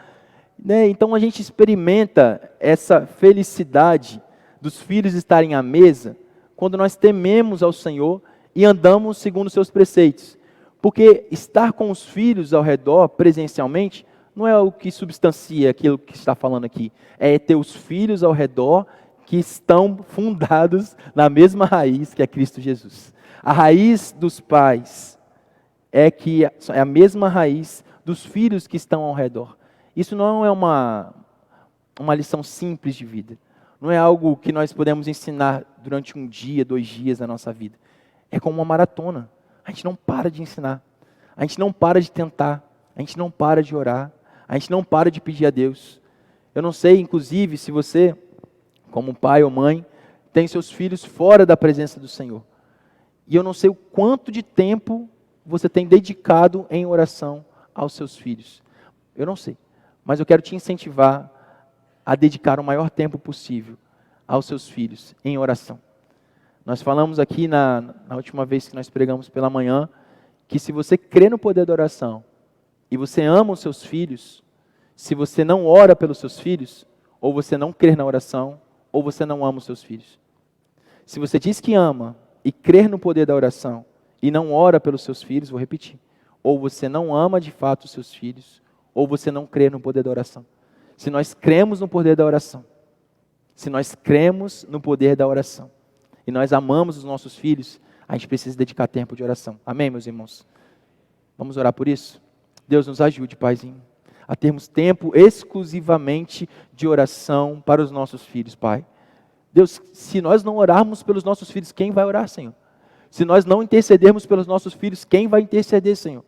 Né? Então a gente experimenta essa felicidade dos filhos estarem à mesa quando nós tememos ao Senhor e andamos segundo os seus preceitos. Porque estar com os filhos ao redor, presencialmente, não é o que substancia aquilo que está falando aqui. É ter os filhos ao redor que estão fundados na mesma raiz que é Cristo Jesus. A raiz dos pais é a mesma raiz dos filhos que estão ao redor. Isso não é uma lição simples de vida. Não é algo que nós podemos ensinar durante um dia, 2 dias da nossa vida. É como uma maratona. A gente não para de ensinar. A gente não para de tentar. A gente não para de orar. A gente não para de pedir a Deus. Eu não sei, inclusive, se você, como pai ou mãe, tem seus filhos fora da presença do Senhor. E eu não sei o quanto de tempo você tem dedicado em oração aos seus filhos. Eu não sei. Mas eu quero te incentivar a dedicar o maior tempo possível aos seus filhos em oração. Nós falamos aqui na última vez que nós pregamos pela manhã, que se você crê no poder da oração e você ama os seus filhos, se você não ora pelos seus filhos, ou você não crê na oração, ou você não ama os seus filhos. Se você diz que ama e crê no poder da oração e não ora pelos seus filhos, vou repetir, ou você não ama de fato os seus filhos, ou você não crê no poder da oração. Se nós cremos no poder da oração, se nós cremos no poder da oração, e nós amamos os nossos filhos, a gente precisa dedicar tempo de oração. Amém, meus irmãos? Vamos orar por isso? Deus nos ajude, Paizinho, a termos tempo exclusivamente de oração para os nossos filhos, Pai. Deus, se nós não orarmos pelos nossos filhos, quem vai orar, Senhor? Se nós não intercedermos pelos nossos filhos, quem vai interceder, Senhor?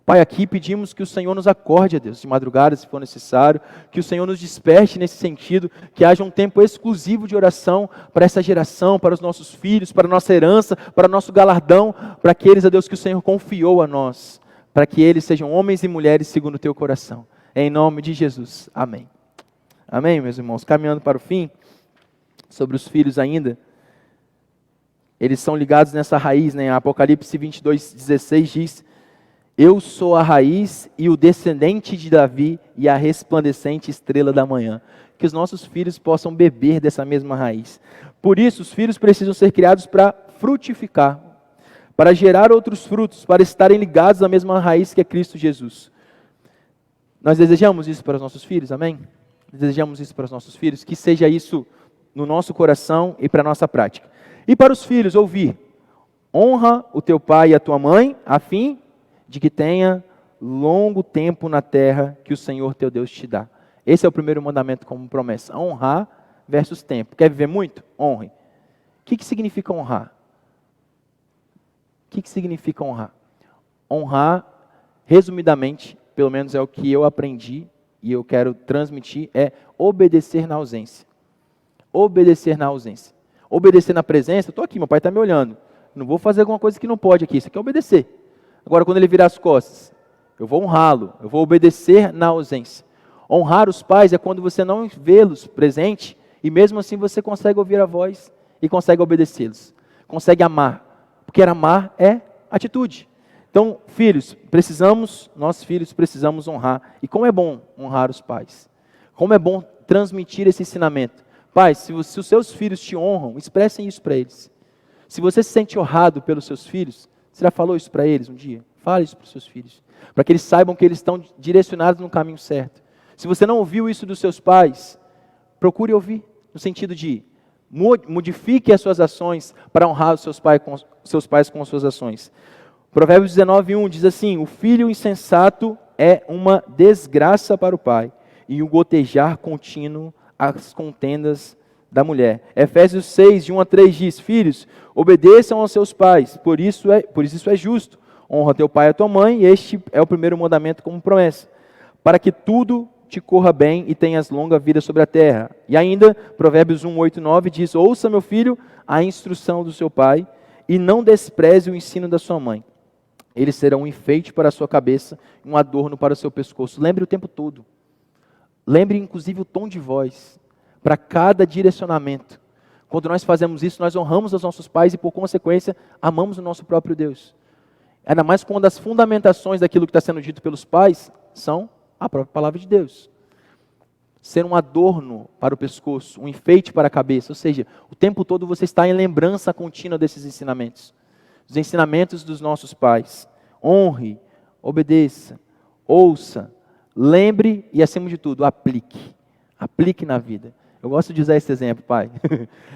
Pai, aqui pedimos que o Senhor nos acorde, a Deus, de madrugada, se for necessário, que o Senhor nos desperte nesse sentido, que haja um tempo exclusivo de oração para essa geração, para os nossos filhos, para a nossa herança, para o nosso galardão, para aqueles, a Deus, que o Senhor confiou a nós, para que eles sejam homens e mulheres segundo o teu coração. Em nome de Jesus. Amém. Amém, meus irmãos. Caminhando para o fim, sobre os filhos ainda, eles são ligados nessa raiz, né? Apocalipse 22:16 diz: eu sou a raiz e o descendente de Davi e a resplandecente estrela da manhã. Que os nossos filhos possam beber dessa mesma raiz. Por isso, os filhos precisam ser criados para frutificar, para gerar outros frutos, para estarem ligados à mesma raiz que é Cristo Jesus. Nós desejamos isso para os nossos filhos, amém? Desejamos isso para os nossos filhos, que seja isso no nosso coração e para a nossa prática. E para os filhos, ouvir: honra o teu pai e a tua mãe, a fim de que tenha longo tempo na terra que o Senhor teu Deus te dá. Esse é o primeiro mandamento como promessa. Honrar versus tempo. Quer viver muito? Honre. O que significa honrar? O que significa honrar? Honrar, resumidamente, pelo menos é o que eu aprendi e eu quero transmitir, é obedecer na ausência. Obedecer na ausência. Obedecer na presença, eu estou aqui, meu pai está me olhando. Não vou fazer alguma coisa que não pode aqui, isso aqui é obedecer. Agora, quando ele virar as costas, eu vou honrá-lo, eu vou obedecer na ausência. Honrar os pais é quando você não vê-los presente e mesmo assim você consegue ouvir a voz e consegue obedecê-los. Consegue amar, porque amar é atitude. Então, nós filhos precisamos honrar. E como é bom honrar os pais. Como é bom transmitir esse ensinamento. Pais, se os seus filhos te honram, expressem isso para eles. Se você se sente honrado pelos seus filhos, você já falou isso para eles um dia? Fale isso para os seus filhos. Para que eles saibam que eles estão direcionados no caminho certo. Se você não ouviu isso dos seus pais, procure ouvir. No sentido de modifique as suas ações para honrar os seus pais com as suas ações. Provérbios 19:1 diz assim: o filho insensato é uma desgraça para o pai, e o gotejar contínuo as contendas da mulher. Efésios 6:1-3 diz: filhos, obedeçam aos seus pais, por isso é justo. Honra teu pai e a tua mãe, e este é o primeiro mandamento como promessa, para que tudo te corra bem e tenhas longa vida sobre a terra. E ainda, Provérbios 1:8-9 diz: ouça, meu filho, a instrução do seu pai, e não despreze o ensino da sua mãe. Eles serão um enfeite para a sua cabeça, um adorno para o seu pescoço. Lembre o tempo todo. Lembre inclusive o tom de voz, para cada direcionamento. Quando nós fazemos isso, nós honramos os nossos pais e, por consequência, amamos o nosso próprio Deus. Ainda mais quando as fundamentações daquilo que está sendo dito pelos pais são a própria palavra de Deus. Ser um adorno para o pescoço, um enfeite para a cabeça. Ou seja, o tempo todo você está em lembrança contínua desses ensinamentos. Os ensinamentos dos nossos pais. Honre, obedeça, ouça, lembre e, acima de tudo, aplique. Aplique na vida. Eu gosto de usar esse exemplo, pai.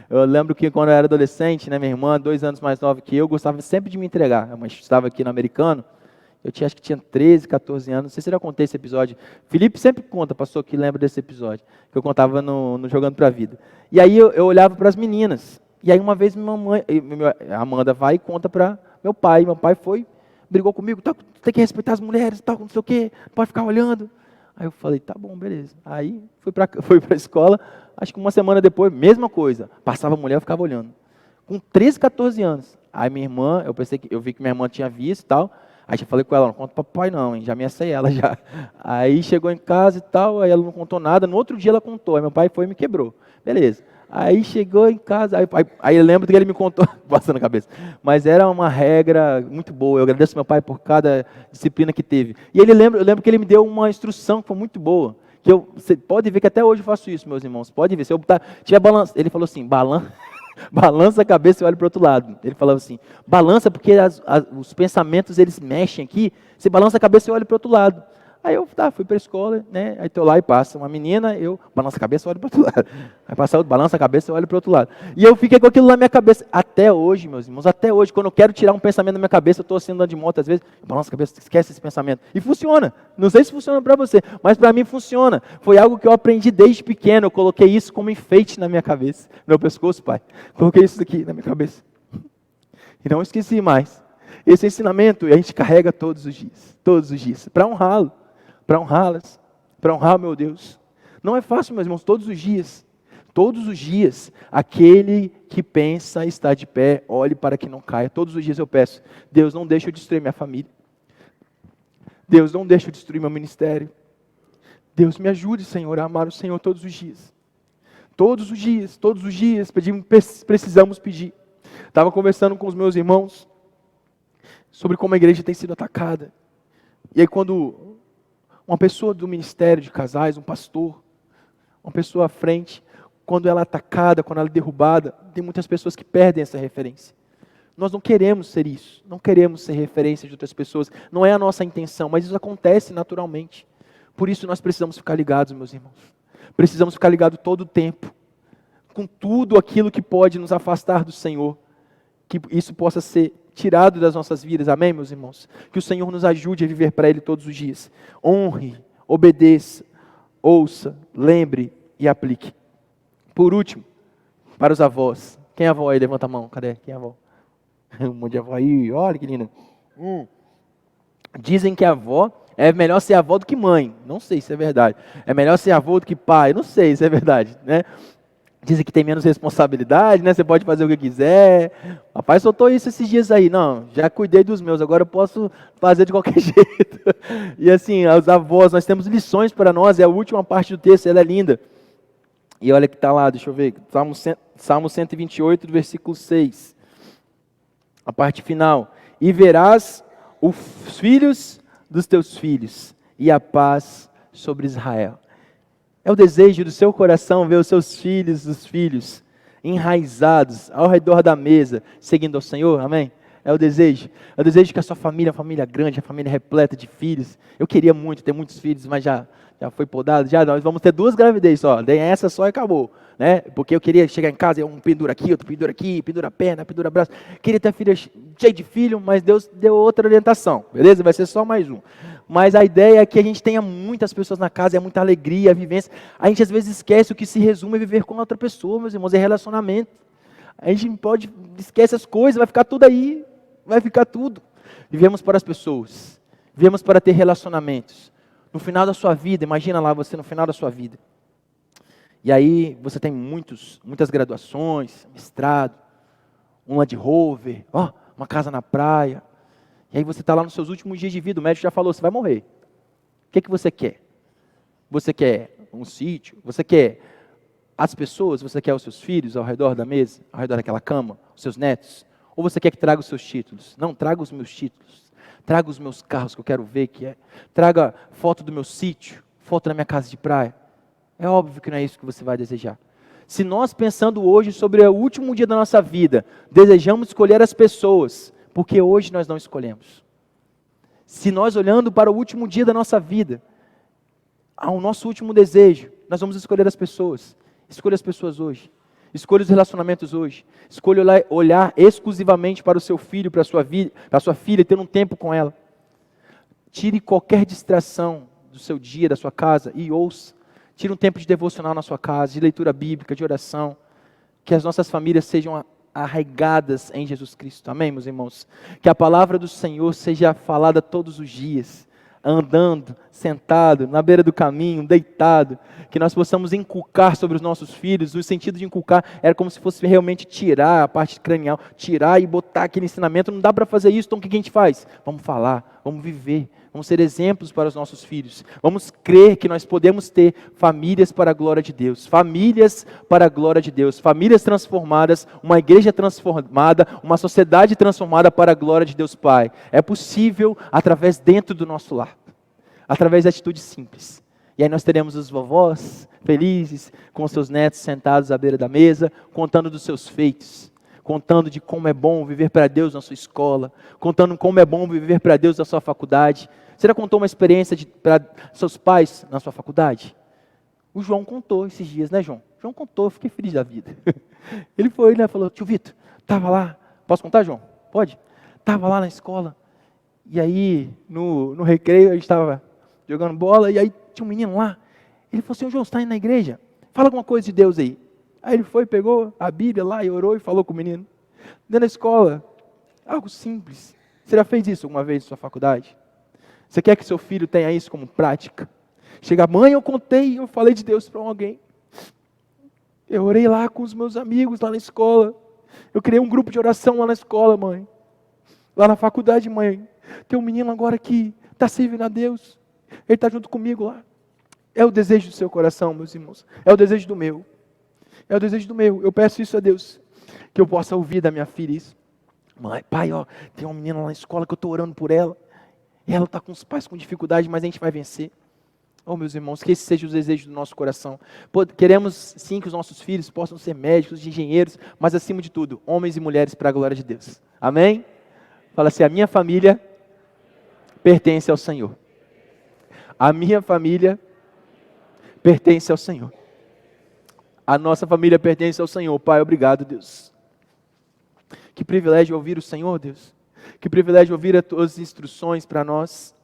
Eu lembro que quando eu era adolescente, né, minha irmã, 2 anos mais nova que eu, gostava sempre de me entregar. A mãe estava aqui no americano. Acho que tinha 13, 14 anos, não sei se eu já contei esse episódio. Felipe sempre conta, pastor, que lembra desse episódio, que eu contava no Jogando Pra Vida. E aí eu olhava para as meninas, e aí uma vez a Amanda vai e conta para meu pai brigou comigo, tá, tem que respeitar as mulheres, tal, não sei o quê, não pode ficar olhando. Aí eu falei, tá bom, beleza. Aí fui para a escola, acho que uma semana depois, mesma coisa, passava a mulher, eu ficava olhando. Com 13, 14 anos. Aí minha irmã, eu vi que minha irmã tinha visto e tal. Aí já falei com ela, não conta para papai não, hein? Já ameacei ela já. Aí chegou em casa e tal, aí ela não contou nada. No outro dia ela contou, aí meu pai foi e me quebrou. Beleza. Aí chegou em casa, aí eu lembro que ele me contou, passando a cabeça. Mas era uma regra muito boa, eu agradeço meu pai por cada disciplina que teve. E eu lembro que ele me deu uma instrução que foi muito boa. Você pode ver que até hoje eu faço isso, meus irmãos. Pode ver, se eu tiver balança, ele falou assim, balança a cabeça e olha para o outro lado. Ele falava assim, balança porque os pensamentos eles mexem aqui, você balança a cabeça e olha para o outro lado. Aí eu fui para a escola, né? Aí estou lá e passa uma menina, eu balanço a cabeça e olho para o outro lado. Aí passa outra, balança a cabeça e olho para o outro lado. E eu fiquei com aquilo na minha cabeça. Até hoje, meus irmãos, até hoje, quando eu quero tirar um pensamento da minha cabeça, eu estou assim andando de moto, às vezes, eu balanço a cabeça, esquece esse pensamento. E funciona. Não sei se funciona para você, mas para mim funciona. Foi algo que eu aprendi desde pequeno. Eu coloquei isso como enfeite na minha cabeça, no meu pescoço, pai. Coloquei isso aqui na minha cabeça. E não esqueci mais. Esse ensinamento a gente carrega todos os dias, para honrá-lo. Para honrá-las, para honrar meu Deus. Não é fácil, meus irmãos, todos os dias, aquele que pensa está de pé, olhe para que não caia. Todos os dias eu peço, Deus, não deixe eu destruir minha família. Deus, não deixe eu destruir meu ministério. Deus, me ajude, Senhor, a amar o Senhor todos os dias. Todos os dias, precisamos pedir. Estava conversando com os meus irmãos sobre como a igreja tem sido atacada. E aí quando uma pessoa do ministério de casais, um pastor, uma pessoa à frente, quando ela é atacada, quando ela é derrubada, tem muitas pessoas que perdem essa referência. Nós não queremos ser isso, não queremos ser referência de outras pessoas, não é a nossa intenção, mas isso acontece naturalmente. Por isso nós precisamos ficar ligados, meus irmãos. Precisamos ficar ligados todo o tempo, com tudo aquilo que pode nos afastar do Senhor, que isso possa ser tirado das nossas vidas, amém, meus irmãos? Que o Senhor nos ajude a viver para Ele todos os dias. Honre, obedeça, ouça, lembre e aplique. Por último, para os avós. Quem é avó aí? Levanta a mão. Cadê? Quem é avó? Um monte de avó aí. Olha que linda. Dizem que a avó é melhor ser avó do que mãe. Não sei se é verdade. É melhor ser avô do que pai. Não sei se é verdade, né? Dizem que tem menos responsabilidade, né? Você pode fazer o que quiser. Rapaz, soltou isso esses dias aí. Não, já cuidei dos meus, agora eu posso fazer de qualquer jeito. E assim, os avós, nós temos lições para nós. É a última parte do texto, ela é linda. E olha que está lá, deixa eu ver. Salmo 128, do versículo 6. A parte final. E verás os filhos dos teus filhos e a paz sobre Israel. É o desejo do seu coração ver os seus filhos, os filhos, enraizados ao redor da mesa, seguindo ao Senhor, amém? É o desejo que a sua família, a família grande, a família repleta de filhos. Eu queria muito ter muitos filhos, mas já foi podado, nós vamos ter 2 gravidez só, daí essa só e acabou, né? Porque eu queria chegar em casa, um pendura aqui, outro pendura aqui, pendura a perna, pendura o braço. Queria ter filha cheia de filho, mas Deus deu outra orientação, beleza? Vai ser só mais um. Mas a ideia é que a gente tenha muitas pessoas na casa, é muita alegria, vivência. A gente às vezes esquece o que se resume a viver com outra pessoa, meus irmãos, é relacionamento. A gente esquece as coisas, vai ficar tudo aí, vai ficar tudo. Vivemos para as pessoas, vivemos para ter relacionamentos. No final da sua vida, imagina lá você no final da sua vida. E aí você tem muitas graduações, mestrado, um Land Rover, uma casa na praia. E aí você está lá nos seus últimos dias de vida, o médico já falou, você vai morrer. O que você quer? Você quer um sítio? Você quer as pessoas? Você quer os seus filhos ao redor da mesa? Ao redor daquela cama? Os seus netos? Ou você quer que traga os seus títulos? Não, traga os meus títulos. Traga os meus carros que eu quero ver. Traga foto do meu sítio. Foto da minha casa de praia. É óbvio que não é isso que você vai desejar. Se nós, pensando hoje sobre o último dia da nossa vida, desejamos escolher as pessoas, porque hoje nós não escolhemos. Se nós, olhando para o último dia da nossa vida, ao nosso último desejo, nós vamos escolher as pessoas. Escolha as pessoas hoje. Escolha os relacionamentos hoje. Escolha olhar exclusivamente para o seu filho, para a sua filha, e ter um tempo com ela. Tire qualquer distração do seu dia, da sua casa, e ouça. Tire um tempo de devocional na sua casa, de leitura bíblica, de oração. Que as nossas famílias sejam arraigadas em Jesus Cristo. Amém, meus irmãos? Que a palavra do Senhor seja falada todos os dias, andando, sentado, na beira do caminho, deitado, que nós possamos inculcar sobre os nossos filhos. O sentido de inculcar era como se fosse realmente tirar a parte cranial, tirar e botar aquele ensinamento. Não dá para fazer isso, então o que a gente faz? Vamos falar, vamos viver, vamos ser exemplos para os nossos filhos. Vamos crer que nós podemos ter famílias para a glória de Deus, famílias para a glória de Deus, famílias transformadas, uma igreja transformada, uma sociedade transformada para a glória de Deus Pai. É possível através dentro do nosso lar, através de atitudes simples. E aí nós teremos os vovós felizes, com seus netos sentados à beira da mesa, contando dos seus feitos, contando de como é bom viver para Deus na sua escola, contando como é bom viver para Deus na sua faculdade. Você já contou uma experiência para seus pais na sua faculdade? O João contou esses dias, né, João? João contou, eu fiquei feliz da vida. Ele foi, né, falou, tio Vitor, estava lá, posso contar, João? Pode? Estava lá na escola, e aí no recreio a gente estava jogando bola, e aí tinha um menino lá, ele falou assim, João, você está indo na igreja? Fala alguma coisa de Deus aí. Aí ele foi, pegou a Bíblia lá e orou e falou com o menino. Dentro da escola, algo simples. Você já fez isso alguma vez na sua faculdade? Você quer que seu filho tenha isso como prática? Chega, mãe, eu contei, eu falei de Deus para alguém. Eu orei lá com os meus amigos lá na escola. Eu criei um grupo de oração lá na escola, mãe. Lá na faculdade, mãe. Tem um menino agora que está servindo a Deus. Ele está junto comigo lá. É o desejo do seu coração, meus irmãos. É o desejo do meu. É o desejo do meu. Eu peço isso a Deus. Que eu possa ouvir da minha filha isso. Mãe, pai, ó, tem uma menina lá na escola que eu estou orando por ela. E ela está com os pais com dificuldade, mas a gente vai vencer. Oh, meus irmãos, que esse seja o desejo do nosso coração. Queremos sim que os nossos filhos possam ser médicos, engenheiros, mas acima de tudo, homens e mulheres para a glória de Deus. Amém? Fala assim, a minha família pertence ao Senhor. A minha família pertence ao Senhor. A nossa família pertence ao Senhor. Pai, obrigado, Deus. Que privilégio ouvir o Senhor, Deus. Que privilégio ouvir as tuas instruções para nós.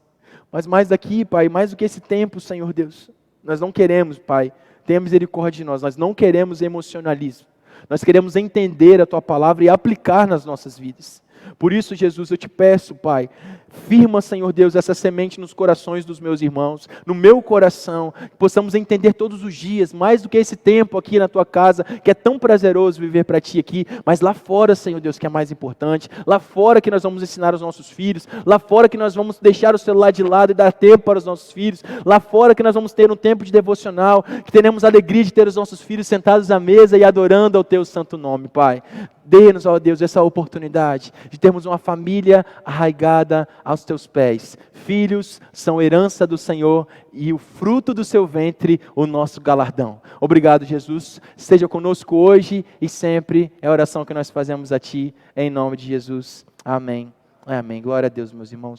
Mas mais daqui, Pai, mais do que esse tempo, Senhor Deus, nós não queremos, Pai, tenha misericórdia de nós não queremos emocionalismo. Nós queremos entender a Tua palavra e aplicar nas nossas vidas. Por isso, Jesus, eu te peço, Pai, firma, Senhor Deus, essa semente nos corações dos meus irmãos, no meu coração, que possamos entender todos os dias, mais do que esse tempo aqui na Tua casa, que é tão prazeroso viver para Ti aqui, mas lá fora, Senhor Deus, que é mais importante, lá fora que nós vamos ensinar os nossos filhos, lá fora que nós vamos deixar o celular de lado e dar tempo para os nossos filhos, lá fora que nós vamos ter um tempo de devocional, que teremos a alegria de ter os nossos filhos sentados à mesa e adorando ao Teu santo nome, Pai. Dê-nos, ó Deus, essa oportunidade de termos uma família arraigada aos Teus pés. Filhos são herança do Senhor e o fruto do Seu ventre, o nosso galardão. Obrigado, Jesus. Esteja conosco hoje e sempre. É a oração que nós fazemos a Ti, em nome de Jesus. Amém. Amém. Glória a Deus, meus irmãos.